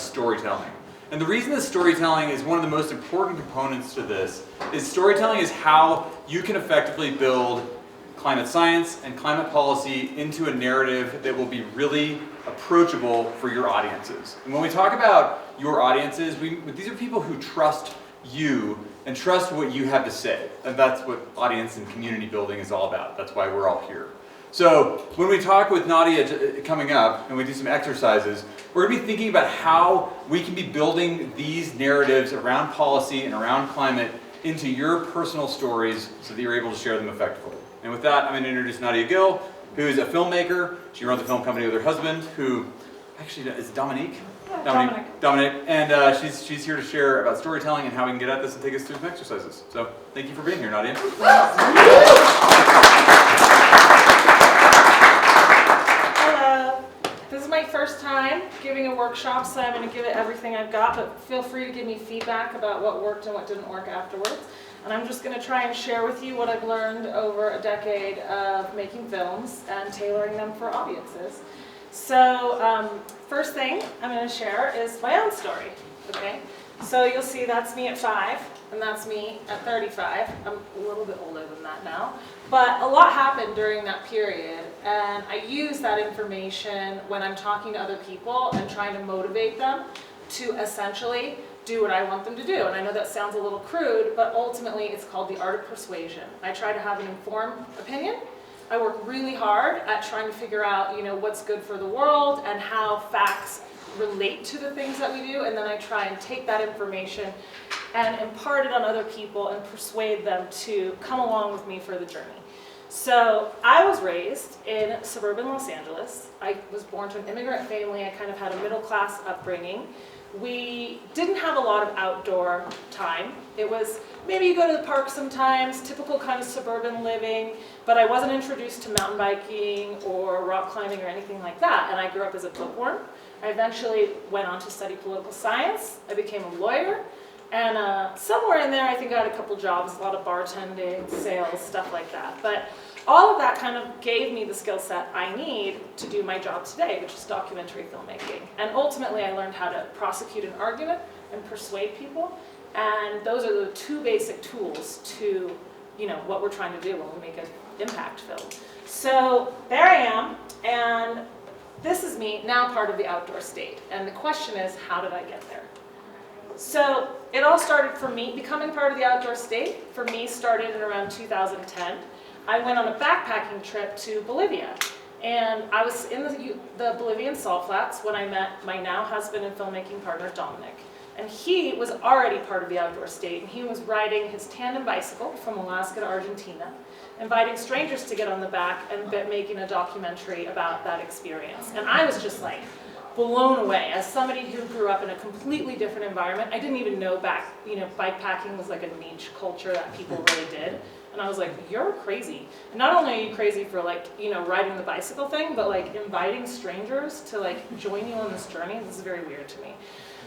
storytelling. And the reason that storytelling is one of the most important components to this is storytelling is how you can effectively build climate science and climate policy into a narrative that will be really approachable for your audiences. And when we talk about your audiences, these are people who trust you and trust what you have to say. And that's what audience and community building is all about. That's why we're all here. So when we talk with Nadia coming up and we do some exercises, we're going to be thinking about how we can be building these narratives around policy and around climate into your personal stories so that you're able to share them effectively. And with that, I'm going to introduce Nadia Gill, who is a filmmaker. She runs a film company with her husband, who actually is Dominique. Yeah, Dominic. And she's here to share about storytelling and how we can get at this and take us through some exercises. So thank you for being here, Nadia. This is my first time giving a workshop, so I'm going to give it everything I've got, but feel free to give me feedback about what worked and what didn't work afterwards. And I'm just going to try and share with you what I've learned over a decade of making films and tailoring them for audiences. So first thing I'm going to share is my own story. Okay, so you'll see that's me at 5, and that's me at 35. I'm a little bit older than that now. But a lot happened during that period, and I use that information when I'm talking to other people and trying to motivate them to essentially do what I want them to do. And I know that sounds a little crude, but ultimately it's called the art of persuasion. I try to have an informed opinion. I work really hard at trying to figure out, what's good for the world and how facts relate to the things that we do, and then I try and take that information and impart it on other people and persuade them to come along with me for the journey. So I was raised in suburban Los Angeles. I was born to an immigrant family. I kind of had a middle-class upbringing. We didn't have a lot of outdoor time. It was maybe you go to the park sometimes, typical kind of suburban living, but I wasn't introduced to mountain biking or rock climbing or anything like that, and I grew up as a bookworm. I eventually went on to study political science. I became a lawyer, and somewhere in there I think I had a couple jobs, a lot of bartending, sales, stuff like that. But all of that kind of gave me the skill set I need to do my job today, which is documentary filmmaking. And ultimately I learned how to prosecute an argument and persuade people, and those are the two basic tools to what we're trying to do when we make an impact film. So there I am, and this is me, now part of the outdoor state. And the question is, how did I get there? So it all started for me, becoming part of the outdoor state, for me started in around 2010. I went on a backpacking trip to Bolivia. And I was in the Bolivian salt flats when I met my now husband and filmmaking partner, Dominic. And he was already part of the outdoor state, and he was riding his tandem bicycle from Alaska to Argentina, inviting strangers to get on the back and making a documentary about that experience. And I was just like blown away. As somebody who grew up in a completely different environment, I didn't even know bikepacking was like a niche culture that people really did. And I was like, you're crazy. And not only are you crazy for riding the bicycle thing, but inviting strangers to join you on this journey, this is very weird to me.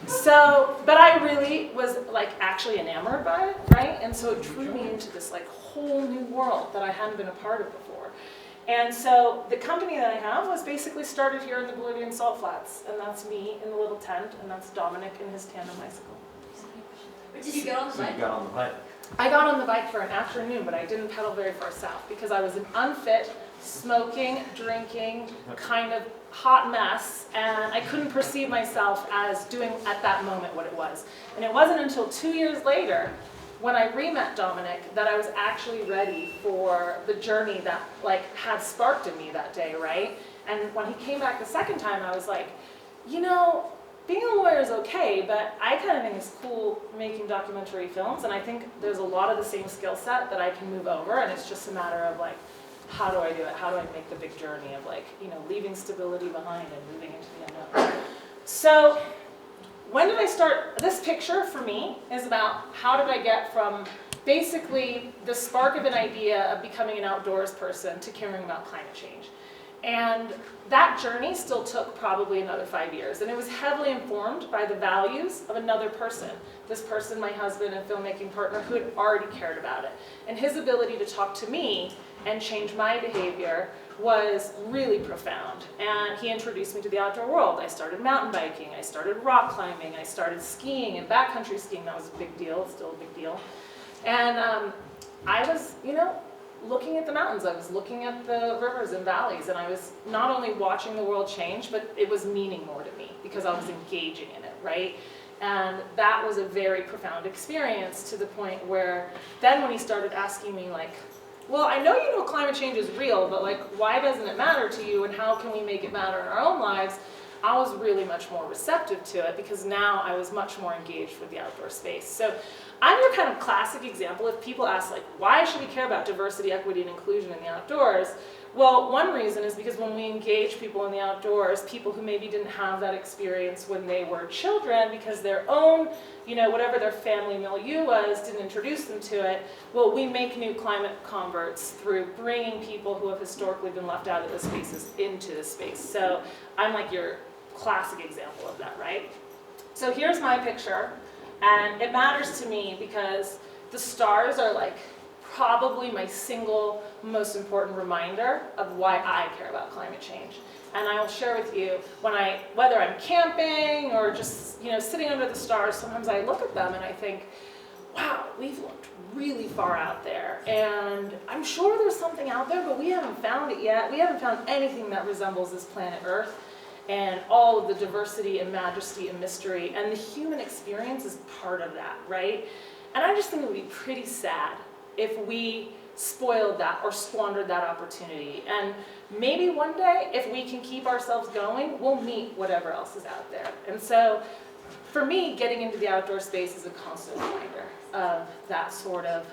So, but I really was actually enamored by it, right? And so it drew me into this whole new world that I hadn't been a part of before. And so the company that I have was basically started here in the Bolivian salt flats, and that's me in the little tent, and that's Dominic in his tandem bicycle. Where did you get on the bike? So you got on the bike. I got on the bike for an afternoon, but I didn't pedal very far south because I was an unfit, smoking, drinking, kind of hot mess, and I couldn't perceive myself as doing at that moment what it was. And it wasn't until 2 years later, when I re-met Dominic, that I was actually ready for the journey that had sparked in me that day, right? And when he came back the second time, I was like, being a lawyer is okay, but I kind of think it's cool making documentary films, and I think there's a lot of the same skill set that I can move over, and it's just a matter of how do I do it? How do I make the big journey of leaving stability behind and moving into the unknown? So when did I start? This picture for me is about how did I get from basically the spark of an idea of becoming an outdoors person to caring about climate change. And that journey still took probably another 5 years. And it was heavily informed by the values of another person. This person, my husband and filmmaking partner, who had already cared about it. And his ability to talk to me and change my behavior was really profound, and he introduced me to the outdoor world. I started mountain biking, I started rock climbing, I started skiing and backcountry skiing. That was a big deal, still a big deal. And I was, looking at the mountains, I was looking at the rivers and valleys, and I was not only watching the world change, but it was meaning more to me because I was engaging in it, right? And that was a very profound experience, to the point where then when he started asking me like, well, I know climate change is real, but like, why doesn't it matter to you, and how can we make it matter in our own lives? I was really much more receptive to it because now I was much more engaged with the outdoor space. So I'm your kind of classic example. If people ask like, why should we care about diversity, equity, and inclusion in the outdoors? Well, one reason is because when we engage people in the outdoors, people who maybe didn't have that experience when they were children because their own, whatever their family milieu was, didn't introduce them to it, well, we make new climate converts through bringing people who have historically been left out of the spaces into the space. So I'm like your classic example of that, right? So here's my picture, and it matters to me because the stars are like probably my single most important reminder of why I care about climate change. And I will share with you whether I'm camping or just sitting under the stars, sometimes I look at them and I think, wow, we've looked really far out there, and I'm sure there's something out there, but we haven't found it yet. We haven't found anything that resembles this planet Earth and all of the diversity and majesty and mystery, and the human experience is part of that, right? And I just think it would be pretty sad if we spoiled that or squandered that opportunity. And maybe one day, if we can keep ourselves going, we'll meet whatever else is out there. And so for me, getting into the outdoor space is a constant reminder of that sort of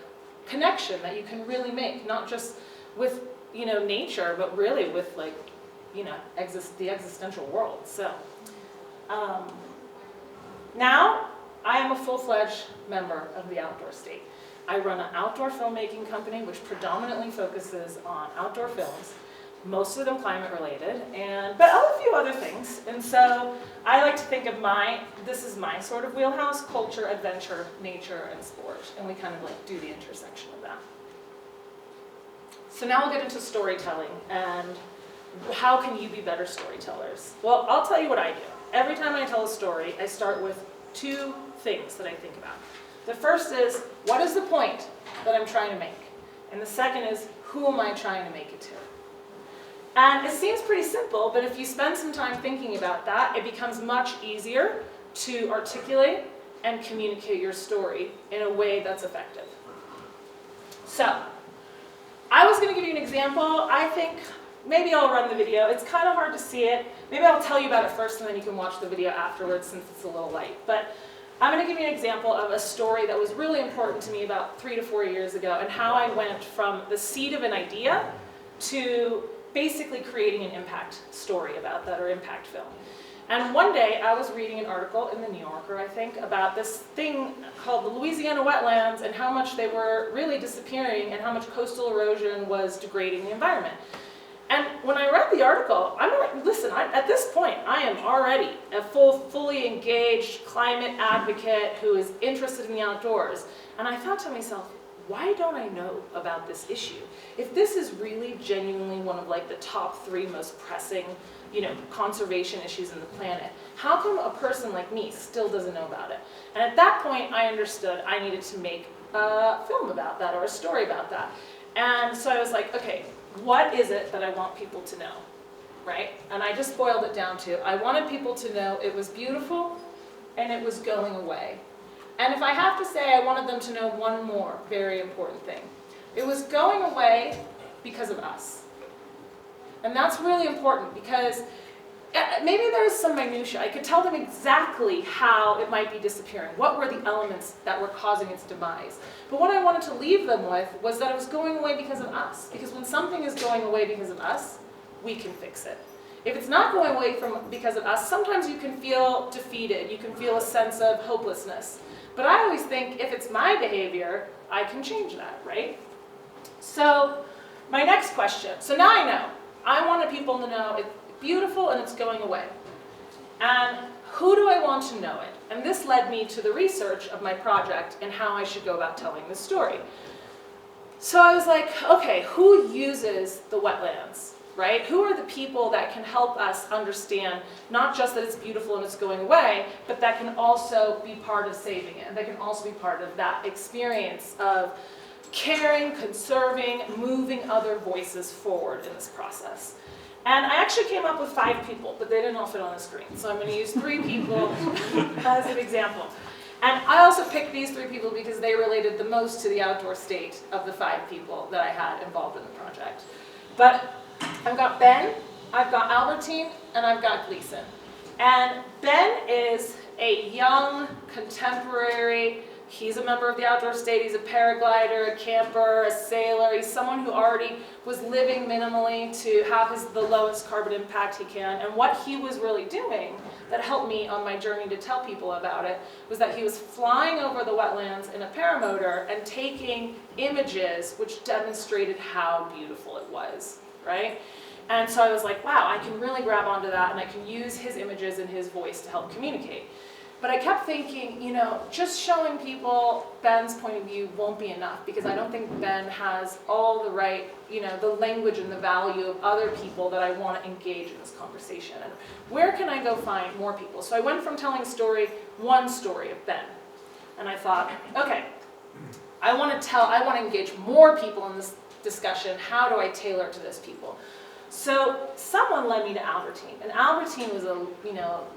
connection that you can really make, not just with nature, but really with the existential world. So now I am a full-fledged member of the Outdoor State. I run an outdoor filmmaking company which predominantly focuses on outdoor films, most of them climate related, but a few other things. And so I like to think of this is my sort of wheelhouse: culture, adventure, nature, and sport. And we kind of like do the intersection of that. So now we'll get into storytelling and how can you be better storytellers? Well, I'll tell you what I do. Every time I tell a story, I start with two things that I think about. The first is, what is the point that I'm trying to make? And the second is, who am I trying to make it to? And it seems pretty simple, but if you spend some time thinking about that, it becomes much easier to articulate and communicate your story in a way that's effective. So, I was going to give you an example. I think maybe I'll run the video. It's kind of hard to see it. Maybe I'll tell you about it first and then you can watch the video afterwards since it's a little light. But I'm going to give you an example of a story that was really important to me about 3 to 4 years ago, and how I went from the seed of an idea to basically creating an impact story about that, or impact film. And one day I was reading an article in the New Yorker, I think, about this thing called the Louisiana wetlands and how much they were really disappearing and how much coastal erosion was degrading the environment. And when I read the article, I'm like, listen, at this point, I am already a fully engaged climate advocate who is interested in the outdoors. And I thought to myself, why don't I know about this issue? If this is really genuinely one of like the top 3 most pressing, conservation issues in the planet, how come a person like me still doesn't know about it? And at that point, I understood I needed to make a film about that or a story about that. And so I was like, okay, what is it that I want people to know, right? And I just boiled it down to, I wanted people to know it was beautiful and it was going away. And if I have to say, I wanted them to know one more very important thing. It was going away because of us. And that's really important because maybe there's some minutia. I could tell them exactly how it might be disappearing. What were the elements that were causing its demise? But what I wanted to leave them with was that it was going away because of us. Because when something is going away because of us, we can fix it. If it's not going away because of us, sometimes you can feel defeated. You can feel a sense of hopelessness. But I always think if it's my behavior, I can change that, right? So my next question. So now I know. I wanted people to know it's beautiful and it's going away. And who do I want to know it? And this led me to the research of my project and how I should go about telling this story. So I was like, okay, who uses the wetlands? right? Who are the people that can help us understand not just that it's beautiful and it's going away, but that can also be part of saving it, and that can also be part of that experience of caring, conserving, moving other voices forward in this process. And I actually came up with 5 people, but they didn't all fit on the screen. So I'm going to use 3 people as an example. And I also picked these 3 people because they related the most to the outdoor state of the 5 people that I had involved in the project. But I've got Ben, I've got Albertine, and I've got Gleason. And Ben is a young, contemporary, he's a member of the outdoor state, he's a paraglider, a camper, a sailor, he's someone who already was living minimally to have the lowest carbon impact he can. And what he was really doing that helped me on my journey to tell people about it was that he was flying over the wetlands in a paramotor and taking images which demonstrated how beautiful it was, right? And so I was like, wow, I can really grab onto that and I can use his images and his voice to help communicate. But I kept thinking, you know, just showing people Ben's point of view won't be enough, because I don't think Ben has all the right, you know, the language and the value of other people that I want to engage in this conversation. And where can I go find more people? So I went from telling one story of Ben. And I thought, okay, I want to engage more people in this discussion. How do I tailor it to those people? So someone led me to Albertine, and Albertine was a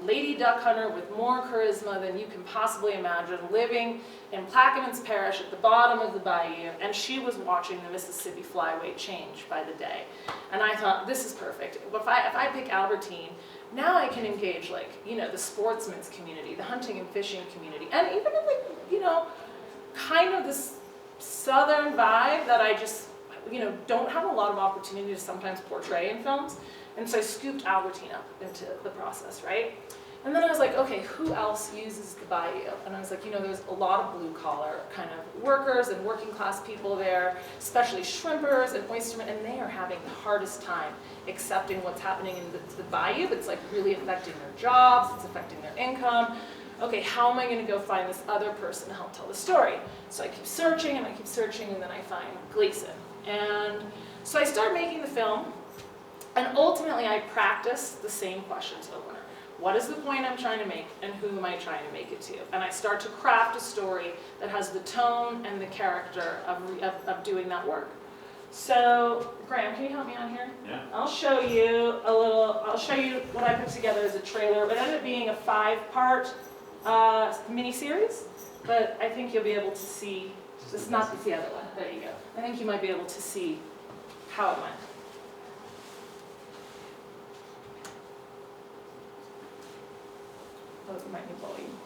lady duck hunter with more charisma than you can possibly imagine, living in Plaquemines Parish at the bottom of the bayou, and she was watching the Mississippi flyway change by the day. And I thought, this is perfect. If I pick Albertine, now I can engage the sportsman's community, the hunting and fishing community, and even in kind of this southern vibe that I just don't have a lot of opportunity to sometimes portray in films. And so I scooped Albertine up into the process, right? And then I was like, okay, who else uses the bayou? And I was like, there's a lot of blue collar kind of workers and working class people there, especially shrimpers and oystermen, and they are having the hardest time accepting what's happening in the bayou. It's really affecting their jobs, it's affecting their income. Okay, how am I going to go find this other person to help tell the story? So I keep searching, and then I find Gleason. And so I start making the film, and ultimately I practice the same questions over. What is the point I'm trying to make, and who am I trying to make it to? And I start to craft a story that has the tone and the character of doing that work. So, Graham, can you help me on here? Yeah. I'll show you what I put together as a trailer. It ended up being a 5-part mini-series, but I think you'll be able to see. This is not the other one. There you go. I think you might be able to see how it went. Oh, it might be volume.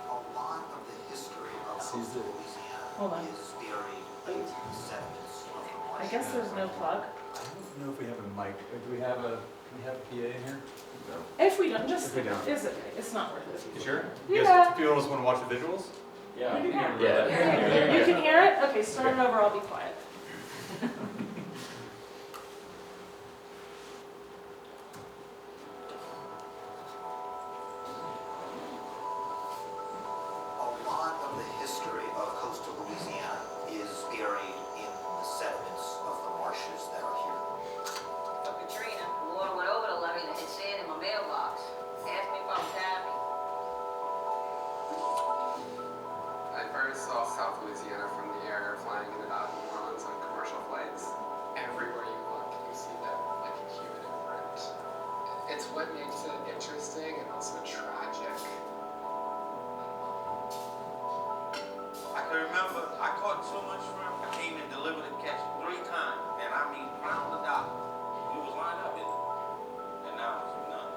A lot of the history of coastal Louisiana is buried in the sediments of the marsh. I guess there's no plug. I don't know if we have a mic. Do we have a PA in here? No. If we don't, it's okay. It's not worth it. You sure? Yeah. You guys, if you want to watch the visuals? Yeah. You can Yeah. You can hear it? Okay, start it over, I'll be quiet. A lot of the history of coastal Louisiana is buried in the sediments of the marshes that are here. So Katrina, the water went over the levee and hit sand in my mailbox. Asked me if I was happy. I first saw South Louisiana from the air, flying in the Dodge on commercial flights. Everywhere you look, you see that human imprint. It's what makes it interesting and also tragic. I can remember I caught so much shrimp, I came and delivered the catch 3 times, and I mean round the dock. We was lined up, and now it's none.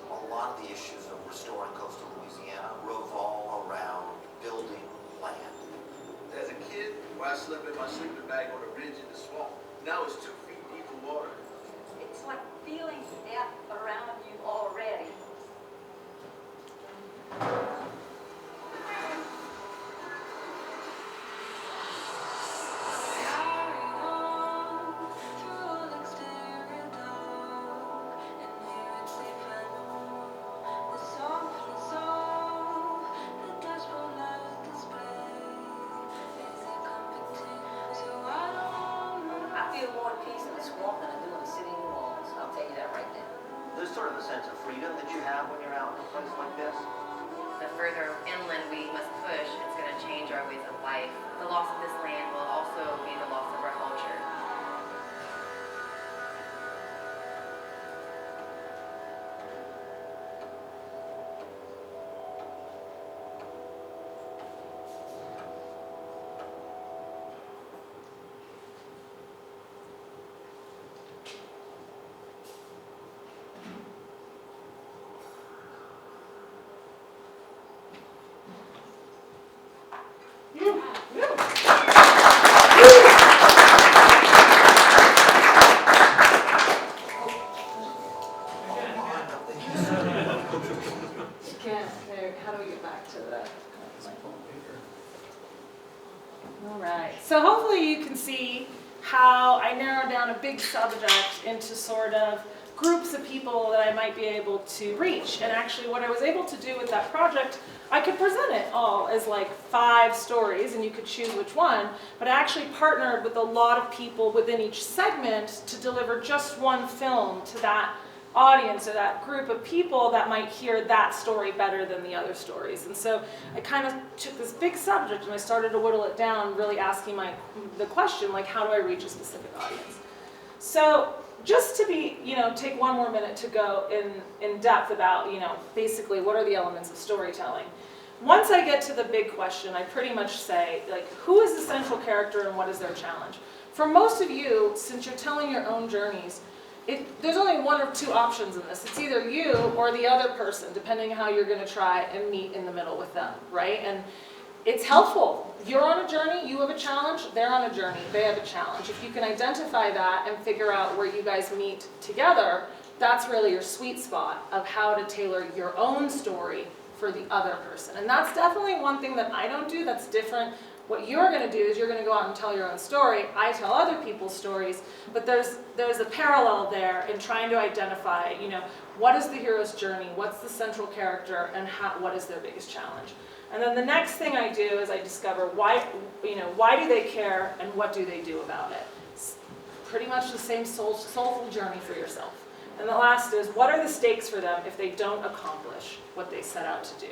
A lot of the issues of restoring coastal Louisiana revolve around building land. As a kid, when I slept in my sleeping bag on a ridge in the swamp, now it's 2 feet deep of water. It's like feeling death around you already. a sense of freedom that you have when you're out in a place like this? The further inland we must push, it's going to change our ways of life. The loss of this land will also be the loss of our culture. How do we get back to the... All right, so hopefully you can see how I narrowed down a big subject into sort of groups of people that I might be able to reach. And actually what I was able to do with that project, I could present it all as like 5 stories and you could choose which one, but I actually partnered with a lot of people within each segment to deliver just one film to that audience or that group of people that might hear that story better than the other stories. And so I kind of took this big subject and I started to whittle it down, really asking the question, like, how do I reach a specific audience? So just to be, take one more minute to go in depth about, basically what are the elements of storytelling. Once I get to the big question, I pretty much say, like, who is the central character and what is their challenge? For most of you, since you're telling your own journeys, there's only 1 or 2 options in this. It's either you or the other person, depending how you're going to try and meet in the middle with them, right? And it's helpful. You're on a journey, you have a challenge, they're on a journey, they have a challenge. If you can identify that and figure out where you guys meet together, that's really your sweet spot of how to tailor your own story for the other person. And that's definitely one thing that I don't do that's different. What you're going to do is you're going to go out and tell your own story. I tell other people's stories, but there's a parallel there in trying to identify, what is the hero's journey, what's the central character, and what is their biggest challenge. And then the next thing I do is I discover why do they care and what do they do about it. It's pretty much the same soulful journey for yourself. And the last is, what are the stakes for them if they don't accomplish what they set out to do?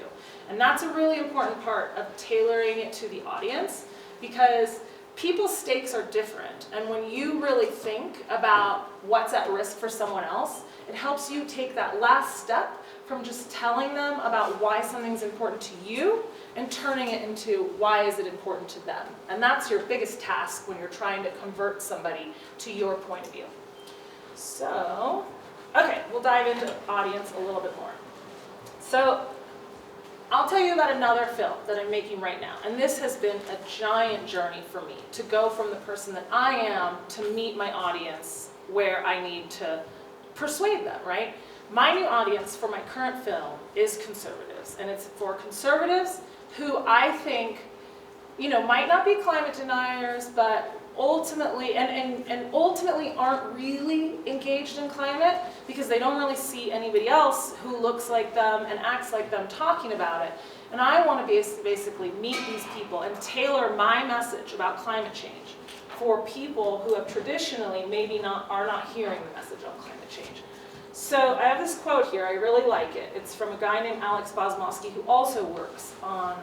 And that's a really important part of tailoring it to the audience, because people's stakes are different. And when you really think about what's at risk for someone else, it helps you take that last step from just telling them about why something's important to you and turning it into why is it important to them. And that's your biggest task when you're trying to convert somebody to your point of view. So, okay, we'll dive into audience a little bit more. So, I'll tell you about another film that I'm making right now. And this has been a giant journey for me to go from the person that I am to meet my audience where I need to persuade them, right? My new audience for my current film is conservatives. And it's for conservatives who I think, might not be climate deniers, but ultimately, and ultimately aren't really engaged in climate because they don't really see anybody else who looks like them and acts like them talking about it. And I want to basically meet these people and tailor my message about climate change for people who have traditionally are not hearing the message on climate change. So I have this quote here, I really like it. It's from a guy named Alex Bosmowski who also works on,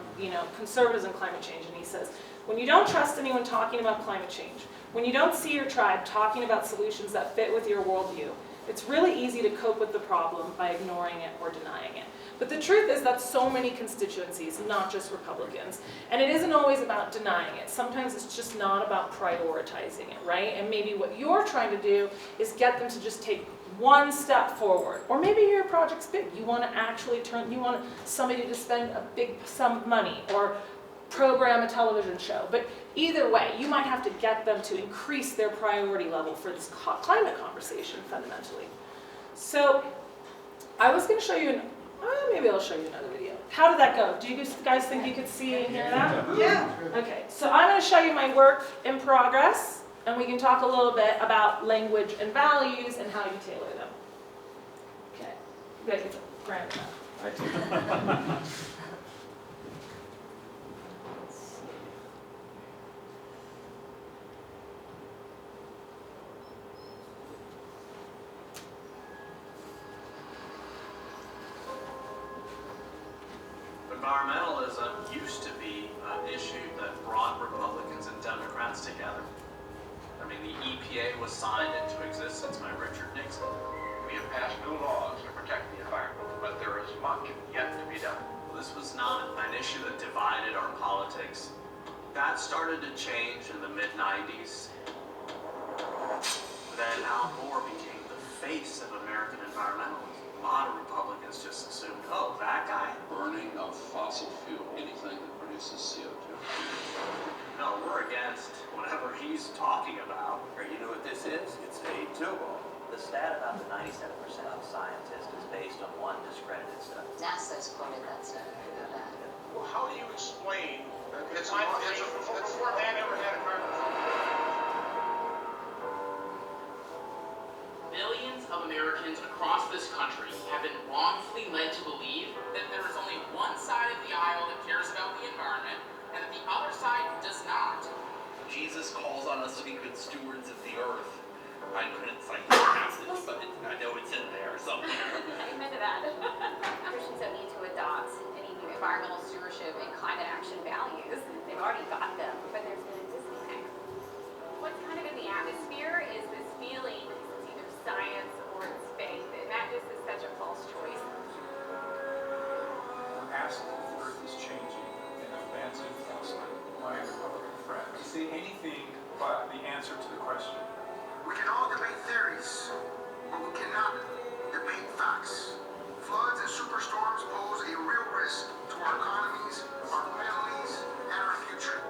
conservatives and climate change, and he says, when you don't trust anyone talking about climate change, when you don't see your tribe talking about solutions that fit with your worldview, it's really easy to cope with the problem by ignoring it or denying it. But the truth is that so many constituencies, not just Republicans, and it isn't always about denying it. Sometimes it's just not about prioritizing it, right? And maybe what you're trying to do is get them to just take one step forward. Or maybe your project's big. You want to actually you want somebody to spend a big sum of money or program a television show. But either way, you might have to get them to increase their priority level for this climate conversation fundamentally. So I was going to show you, maybe I'll show you another video. How did that go? Do you guys think you could see and hear that? Yeah. Okay, so I'm going to show you my work in progress, and we can talk a little bit about language and values and how you tailor them. Okay, you guys get grand enough. Environmentalism used to be an issue that brought Republicans and Democrats together. I mean, the EPA was signed into existence by Richard Nixon. We have passed new laws to protect the environment, but there is much yet to be done. This was not an issue that divided our politics. That started to change in the mid-90s. Then Al Gore became the face of American environmentalism. A lot of Republicans just assumed, oh, that guy? Burning of fossil fuel, anything that produces CO2. No, we're against whatever he's talking about. You know what this is? It's a snowball. The stat about the 97% of scientists is based on one discredited study. NASA's quoted that study. I know that. Well, how do you explain that before man ever had a microphone? Millions of Americans across this country have been wrongfully led to believe that there is only one side of the aisle that cares about the environment and that the other side does not. Jesus calls on us to be good stewards of the earth. I couldn't cite the passage, but I know it's in there somewhere. Amen to that. Christians don't need to adopt any new environmental stewardship and climate action values. They've already got them, but there's been a disconnect. What's kind of in the atmosphere is this feeling it's either science or it's faith, and that just is such a false choice. We're asking if the earth is changing and advancing outside my Republican friends. Say anything but the answer to the question. We can all debate theories, but we cannot debate facts. Floods and superstorms pose a real risk to our economies, our families, and our future.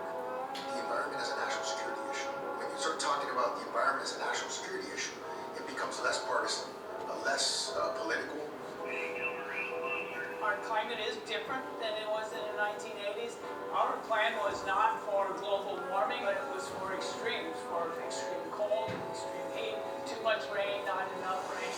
The environment is a national security issue. When you start talking about the environment as a national security issue, it becomes less partisan, less political. Our climate is different than it was in the 1980s. Our plan was not for global warming, but it was for extremes, for extreme cold, extreme heat, too much rain, not enough rain.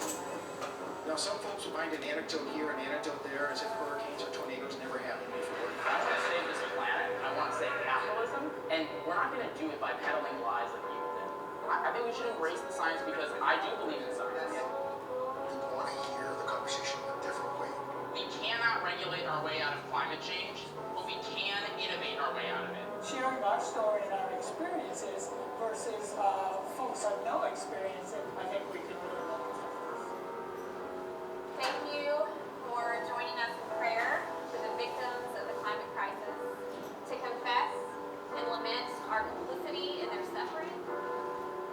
Now, some folks will find an anecdote here, an anecdote there, as if hurricanes or tornadoes never happened before. I want to save this planet. I want to save capitalism. And we're not going to do it by peddling lies like you did. I think we should embrace the science because I do believe in science. People want to hear the conversation in a different way. We cannot regulate our way out of climate change, but we can innovate our way out of it. Sharing our story and our experiences versus folks who have no experience, and I think we can really make a difference. Thank you for joining us in prayer for the victims of the climate crisis, to confess and lament our complicity in their suffering,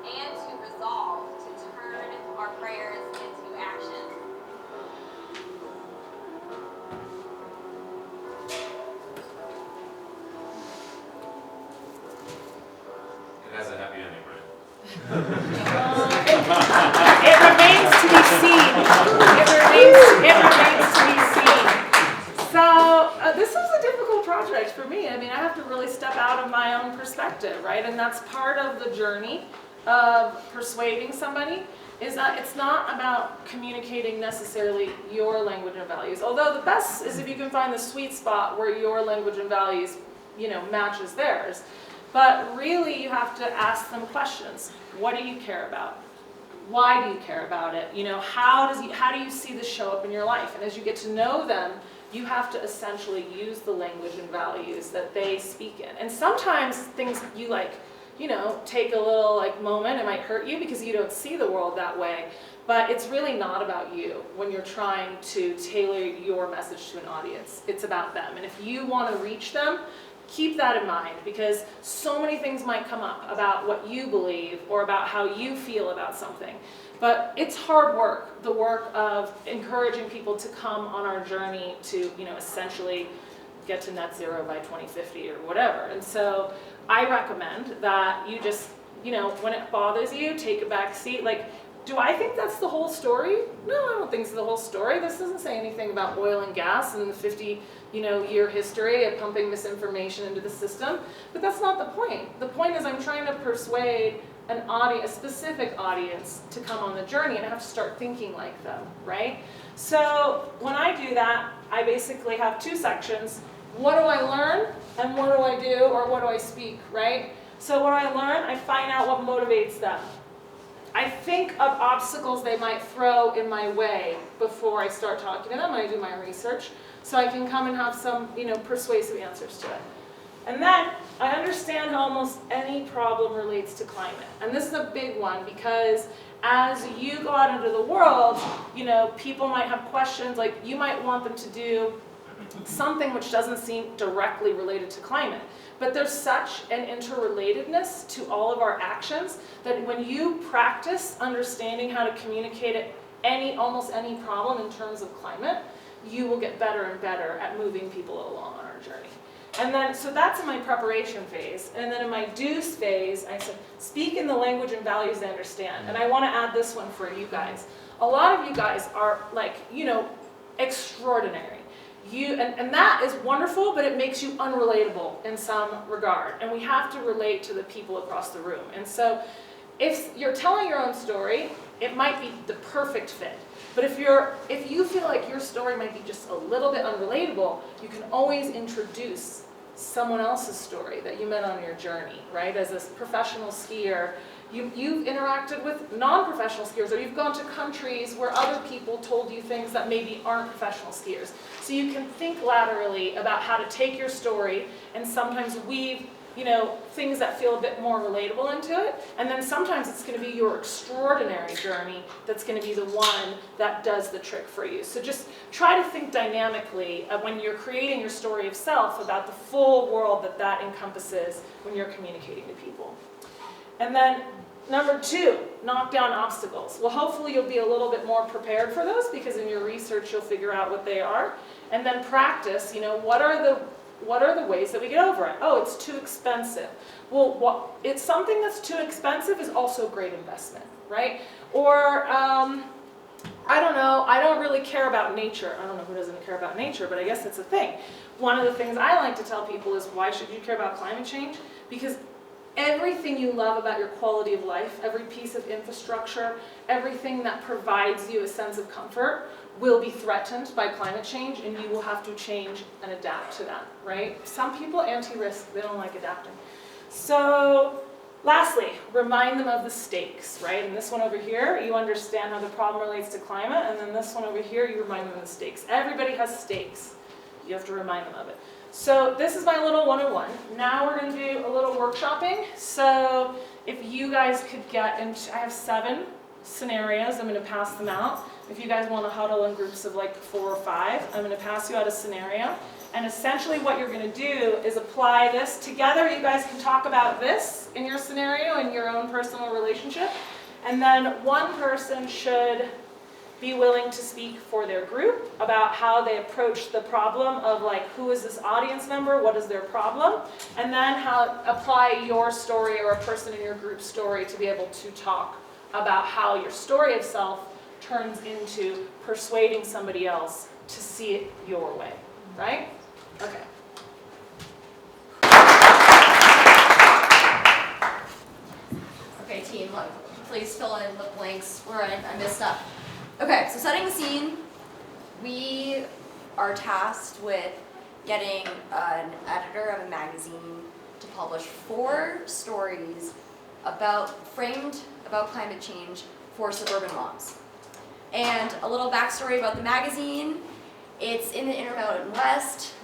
and to resolve to turn our prayers into action. It has a happy ending, right? It remains to be seen. It remains to be seen. So this was a difficult project for me. I mean, I have to really step out of my own perspective, right? And that's part of the journey of persuading somebody, is that it's not about communicating necessarily your language and values. Although the best is if you can find the sweet spot where your language and values, matches theirs. But really you have to ask them questions. What do you care about? Why do you care about it? How do you see this show up in your life? And as you get to know them, you have to essentially use the language and values that they speak in. And sometimes things you take a little moment, it might hurt you because you don't see the world that way. But it's really not about you when you're trying to tailor your message to an audience. It's about them. And if you want to reach them, keep that in mind, because so many things might come up about what you believe or about how you feel about something. But it's hard work, the work of encouraging people to come on our journey to, essentially get to net zero by 2050 or whatever. And so I recommend that you just, when it bothers you, take a back seat. Do I think that's the whole story? No, I don't think it's the whole story. This doesn't say anything about oil and gas and the 50-year history of pumping misinformation into the system. But that's not the point. The point is I'm trying to persuade a specific audience to come on the journey, and I have to start thinking like them, right? So when I do that, I basically have two sections. What do I learn, and what do I do, or what do I speak, right? So what do I learn? I find out what motivates them. I think of obstacles they might throw in my way before I start talking to them when I do my research, so I can come and have some, persuasive answers to it. And then I understand how almost any problem relates to climate. And this is a big one because as you go out into the world, people might have questions, like you might want them to do something which doesn't seem directly related to climate. But there's such an interrelatedness to all of our actions that when you practice understanding how to communicate almost any problem in terms of climate, you will get better and better at moving people along on our journey. And then, so that's in my preparation phase. And then in my do's phase, I said, speak in the language and values they understand. And I want to add this one for you guys. A lot of you guys are extraordinary. And that is wonderful, but it makes you unrelatable in some regard. And we have to relate to the people across the room. And so if you're telling your own story, it might be the perfect fit. But if you feel like your story might be just a little bit unrelatable, you can always introduce someone else's story that you met on your journey, right? As a professional skier, you've interacted with non-professional skiers, or you've gone to countries where other people told you things that maybe aren't professional skiers. So you can think laterally about how to take your story and sometimes weave things that feel a bit more relatable into it. And then sometimes it's going to be your extraordinary journey that's going to be the one that does the trick for you. So just try to think dynamically when you're creating your story of self about the full world that encompasses when you're communicating to people. And then number 2, knock down obstacles. Well, hopefully you'll be a little bit more prepared for those because in your research you'll figure out what they are. And then practice, what are the ways that we get over it? Oh, it's too expensive. Well, it's something that's too expensive is also a great investment, right? Or, I don't know, I don't really care about nature. I don't know who doesn't care about nature, but I guess it's a thing. One of the things I like to tell people is, why should you care about climate change? Because everything you love about your quality of life, every piece of infrastructure, everything that provides you a sense of comfort will be threatened by climate change, and you will have to change and adapt to that, right? Some people anti-risk, they don't like adapting. So lastly, remind them of the stakes, right? And this one over here, you understand how the problem relates to climate, and then this one over here, you remind them of the stakes. Everybody has stakes. You have to remind them of it. So this is my little 101. Now we're going to do a little workshopping. So if you guys could get into, I have 7 scenarios, I'm going to pass them out. If you guys want to huddle in groups of like 4 or 5, I'm going to pass you out a scenario. And essentially what you're going to do is apply this together. You guys can talk about this in your scenario in your own personal relationship. And then one person should be willing to speak for their group about how they approach the problem of who is this audience member, what is their problem, and then how apply your story or a person in your group story to be able to talk about how your story of self turns into persuading somebody else to see it your way, right? Okay. Okay, team, look, please fill in the blanks where I messed up. Okay, so setting the scene, we are tasked with getting an editor of a magazine to publish 4 stories framed about climate change for suburban moms. And a little backstory about the magazine, it's in the Intermountain West,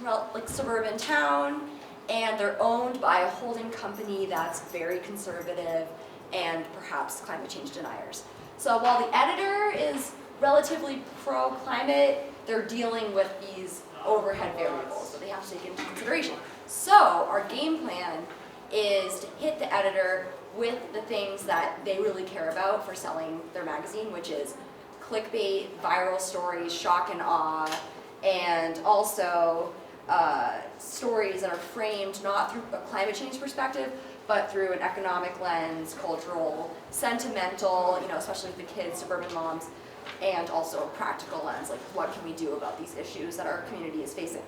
suburban town, and they're owned by a holding company that's very conservative and perhaps climate change deniers. So while the editor is relatively pro-climate, they're dealing with these overhead variables that they have to take into consideration. So our game plan is to hit the editor with the things that they really care about for selling their magazine, which is clickbait, viral stories, shock and awe, and also stories that are framed not through a climate change perspective, but through an economic lens, cultural, sentimental, especially the kids, suburban moms, and also a practical lens, what can we do about these issues that our community is facing.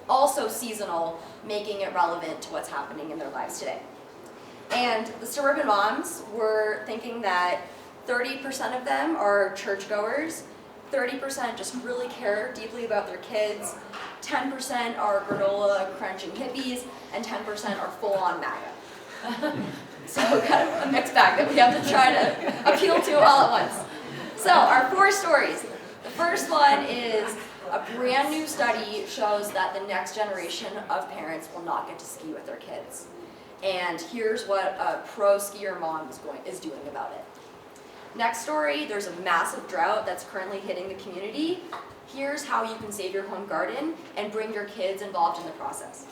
Also seasonal, making it relevant to what's happening in their lives today. And the suburban moms, we're thinking that 30% of them are churchgoers, 30% just really care deeply about their kids, 10% are granola crunching hippies, and 10% are full-on MAGA. So kind of a mixed bag that we have to try to appeal to all at once. So our 4 stories. The first one is a brand new study shows that the next generation of parents will not get to ski with their kids. And here's what a pro skier mom is doing about it. Next story, there's a massive drought that's currently hitting the community. Here's how you can save your home garden and bring your kids involved in the process.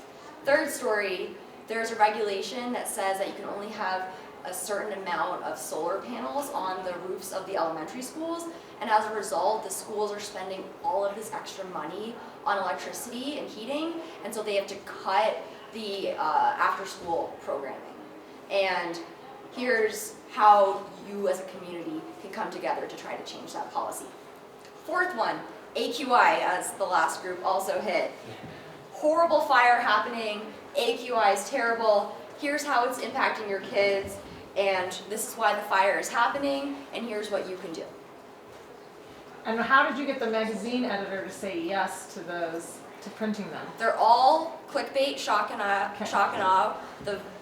Third story, there's a regulation that says that you can only have a certain amount of solar panels on the roofs of the elementary schools, and as a result, the schools are spending all of this extra money on electricity and heating, and so they have to cut the after-school programming. And here's how you as a community can come together to try to change that policy. Fourth one, AQI, as the last group also hit. Horrible fire happening, AQI is terrible, here's how it's impacting your kids, and this is why the fire is happening, and here's what you can do. And how did you get the magazine editor to say yes to those, to printing them? They're all clickbait, shock and awe.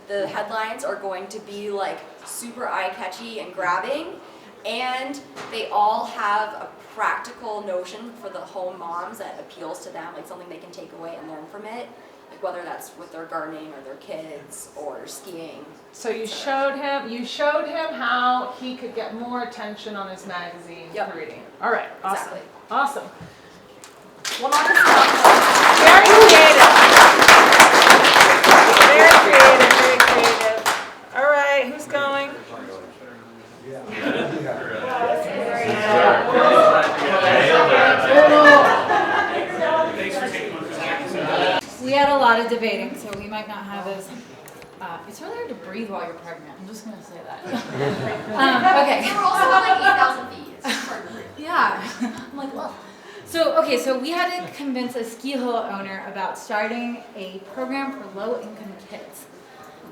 The headlines are going to be like super eye-catchy and grabbing, and they all have a practical notion for the home moms that appeals to them, like something they can take away and learn from it, like whether that's with their gardening or their kids or skiing. So you showed him how he could get more attention on his magazine for reading. All right, awesome. Exactly. Awesome. We'll knock this out. Very creative. Very creative, very creative. All right, who's going? We had a lot of debating, so we might not have as. It's really hard to breathe while you're pregnant. I'm just gonna say that. Okay. We're also at like 8,000 feet. It's hard to breathe. Yeah. I'm like, well. So we had to convince a ski hill owner about starting a program for low-income kids.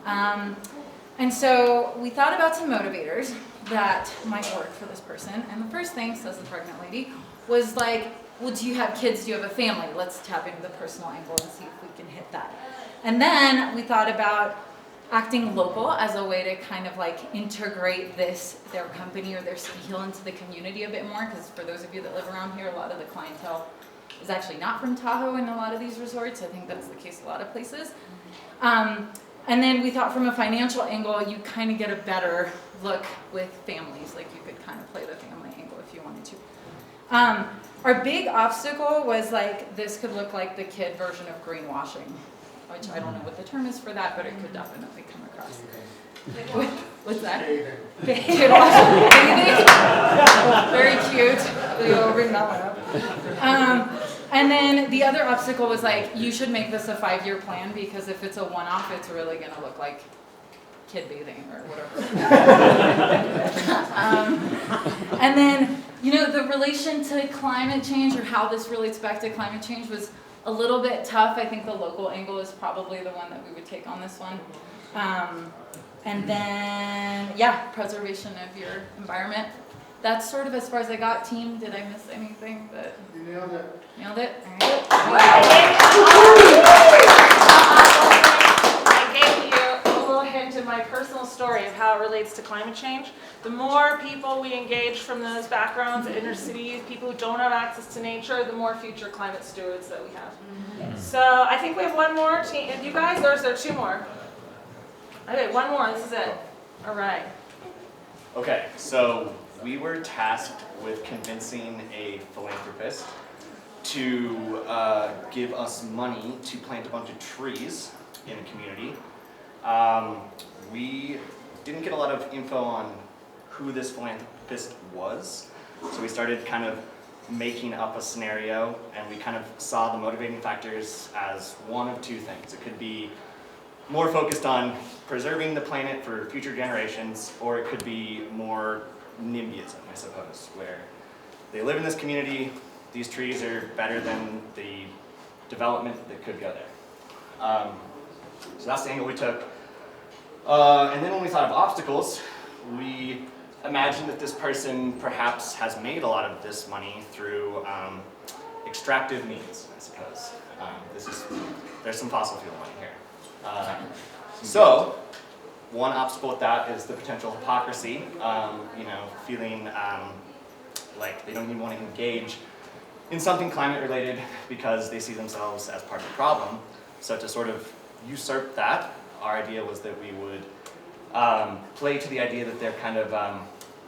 And so we thought about some motivators that might work for this person. And the first thing, says the pregnant lady, was like, well, do you have kids? Do you have a family? Let's tap into the personal angle and see if we can hit that. And then we thought about acting local as a way to kind of like integrate their company or their ski hill into the community a bit more, because for those of you that live around here, a lot of the clientele is actually not from Tahoe in a lot of these resorts. I think that's the case a lot of places. And then we thought from a financial angle, you kind of get a better look with families, like you could kind of play the family angle if you wanted to. Our big obstacle was like, this could look like the kid version of greenwashing, which I don't know what the term is for that, but it could definitely come across. What's that? Kid washing. Very cute. We will bring that one up. And then the other obstacle was like, you should make this a 5-year plan, because if it's a one-off, it's really going to look like kid bathing or whatever. And then, you know, the relation to climate change, or how this relates back to climate change, was a little bit tough. I think the local angle is probably the one that we would take on this one. And then, yeah, preservation of your environment. That's sort of as far as I got. Team, did I miss anything? You nailed it. Nailed it? I gave you a little hint in my personal story of how it relates to climate change. The more people we engage from those backgrounds, inner cities, people who don't have access to nature, the more future climate stewards that we have. So I think we have one more team. You guys, or is there 2 more? Okay, one more. This is it. All right. Okay, so we were tasked with convincing a philanthropist to give us money to plant a bunch of trees in a community. We didn't get a lot of info on who this philanthropist was, so we started kind of making up a scenario, and we kind of saw the motivating factors as one of 2 things. It could be more focused on preserving the planet for future generations, or it could be more NIMBYism, I suppose, where they live in this community, these trees are better than the development that could go there. So that's the angle we took. And then when we thought of obstacles, we imagined that this person perhaps has made a lot of this money through extractive means, I suppose. There's some fossil fuel money here. So one obstacle with that is the potential hypocrisy, you know, feeling like they don't even want to engage in something climate related because they see themselves as part of the problem. So to sort of usurp that, our idea was that we would play to the idea that they're kind of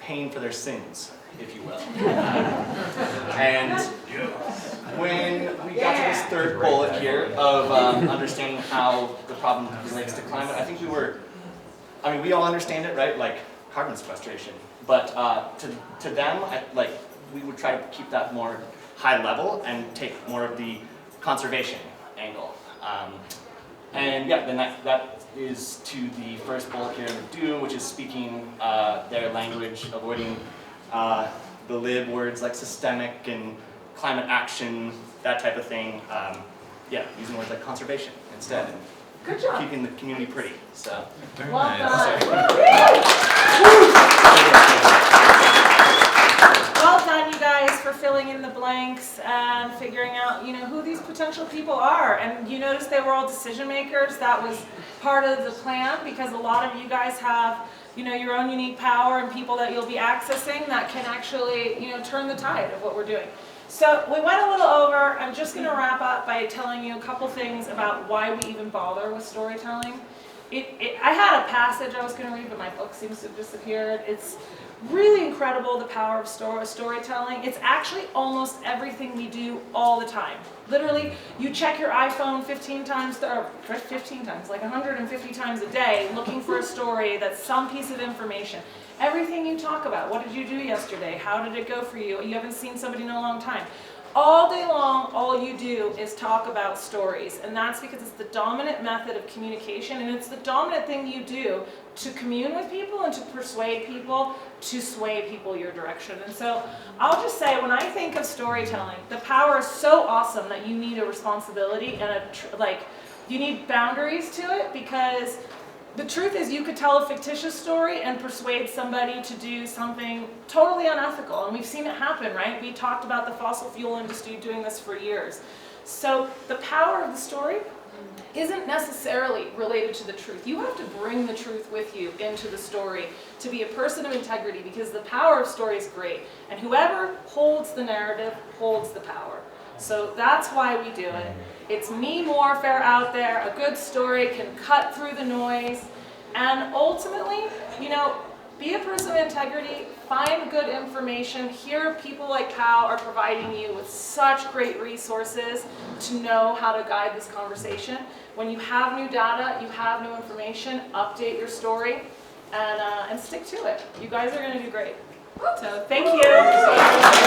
paying for their sins, if you will. And when we got to this third bullet here of understanding how the problem relates to climate, I think we all understand it, right? Like carbon sequestration. But to them, we would try to keep that more high level and take more of the conservation angle. And yeah, then that is to the first bullet here in the do, which is speaking their language, avoiding the lib words like systemic and climate action, that type of thing. Yeah, using words like conservation instead. And good job. Keeping the community pretty. So. Very well nice. Done. Well done, you guys, for filling in the blanks and figuring out, you know, who these potential people are. And you notice they were all decision makers. That was part of the plan because a lot of you guys have, you know, your own unique power and people that you'll be accessing that can actually, you know, turn the tide of what we're doing. So we went a little over. I'm just going to wrap up by telling you a couple things about why we even bother with storytelling. I had a passage I was going to read, but my book seems to have disappeared. It's really incredible, the power of storytelling. It's actually almost everything we do all the time. Literally, you check your iPhone 15 times, like 150 times a day, looking for a story that's some piece of information. Everything you talk about, what did you do yesterday? How did it go for you? You haven't seen somebody in a long time. All day long, all you do is talk about stories, and that's because it's the dominant method of communication, and it's the dominant thing you do to commune with people and to persuade people, to sway people your direction. And so I'll just say, when I think of storytelling, the power is so awesome that you need a responsibility and you need boundaries to it, because the truth is you could tell a fictitious story and persuade somebody to do something totally unethical. And we've seen it happen, right? We talked about the fossil fuel industry doing this for years. So the power of the story isn't necessarily related to the truth. You have to bring the truth with you into the story to be a person of integrity, because the power of story is great. And whoever holds the narrative holds the power. So that's why we do it. It's me warfare out there. A good story can cut through the noise. And ultimately, you know, be a person of integrity, find good information. Here, people like POW are providing you with such great resources to know how to guide this conversation. When you have new data, you have new information, update your story and stick to it. You guys are going to do great. So thank you.